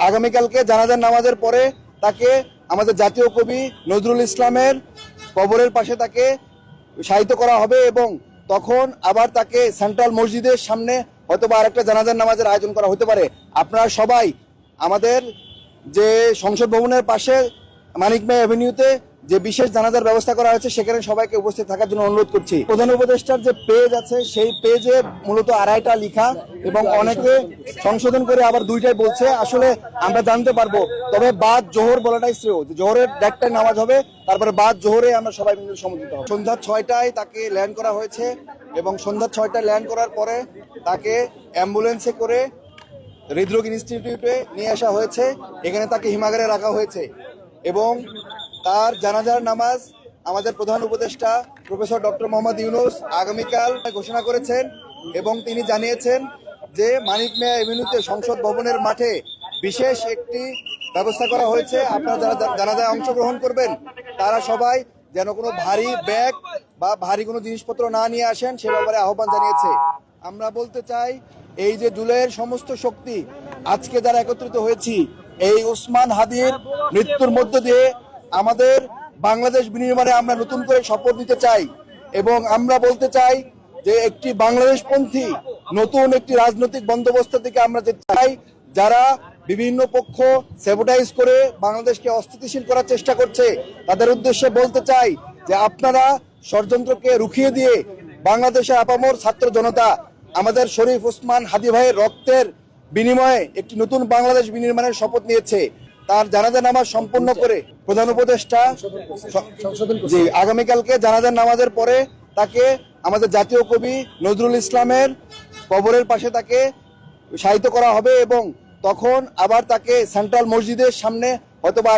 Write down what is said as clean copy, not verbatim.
আগামীকালকে জানাজার নামাজের পরে তাকে আমাদের জাতীয় কবি নজরুল ইসলামের কবরের পাশে তাকে শায়িত করা হবে এবং তখন আবার তাকে সেন্ট্রাল মসজিদের সামনে হয়তোবা আরেকটা জানাজার নামাজের আয়োজন করা হতে পারে। আপনারা সবাই আমাদের যে সংসদ ভবনের পাশে মানিক মিয়া অ্যাভিনিউতে যে বিশেষ জানাজার ব্যবস্থা করা হয়েছে সেখানে সবাইকে উপস্থিত থাকার জন্য অনুরোধ করছি। প্রধান উপদেষ্টার যে পেজ আছে সেই পেজে মূলত আড়াইটা লেখা এবং অনেকে সংশোধন করে আবার দুইটাই বলছে। আসলে আমরা জানতে পারবো, তবে বাদ জোহর বলাটাই শ্রেয়। জোহরের দেড়টায় নামাজ হবে, তারপরে বাদ জোহরে আমরা সবাই মিলে সমবেত হব। সন্ধ্যা 6টায় তাকে ল্যান্ড করা হয়েছে এবং সন্ধ্যা 6টায় ল্যান্ড করার পরে তাকে অ্যাম্বুলেন্সে করে হৃদরোগ ইনস্টিটিউটে নিয়ে আসা হয়েছে। এখানে তাকে হিমাগারে রাখা হয়েছে এবং তার জানাজার নামাজ আমাদের প্রধান উপদেষ্টা প্রফেসর ডক্টর মোহাম্মদ ইউনূস আগামীকাল ঘোষণা করেছেন এবং তিনি জানিয়েছেন যে মানিক মিয়া এভিনিউতে সংসদ ভবনের মাঠে বিশেষ একটি ব্যবস্থা করা হয়েছে। আপনারা যারা জানাজায় অংশগ্রহণ করবেন তারা সবাই যেন কোনো ভারী ব্যাগ বা ভারী কোনো জিনিসপত্র না নিয়ে আসেন সে ব্যাপারে আহ্বান জানিয়েছে। আমরা বলতে চাই, এই যে জুলাইয়ের সমস্ত শক্তি আজকে যারা একত্রিত হয়েছি, এই ওসমান হাদির মৃত্যুর মধ্য দিয়ে আমাদের বাংলাদেশ বিনির্মাণে আমরা নতুন করে শপথ নিতে চাই এবং আমরা বলতে চাই যে একটি বাংলাদেশপন্থী নতুন একটি রাজনৈতিক বন্দোবস্ত থেকে আমরা যেতে চাই। যারা বিভিন্ন পক্ষ স্যাবোটাইজ করে বাংলাদেশকে অস্থিতিশীল করার চেষ্টা করছে তাদের উদ্দেশ্যে বলতে চাই যে আপনারা ষড়যন্ত্রকে রুখিয়ে দিয়ে বাংলাদেশের আপামর ছাত্র জনতা আমাদের শরীফ ওসমান হাদি ভাইয়ের রক্তের বিনিময়ে একটি নতুন বাংলাদেশ বিনির্মাণের শপথ নিয়েছে। তার জানাজার নামাজ সম্পূর্ণ করে প্রধান উপদেষ্টা আগামীকালকে জানাজার নামাজের পরে তাকে আমাদের জাতীয় কবি নজরুল ইসলামের কবরের পাশে তাকে শায়িত করা হবে এবং তখন আবার তাকে সেন্ট্রাল মসজিদের সামনে হয়তোবা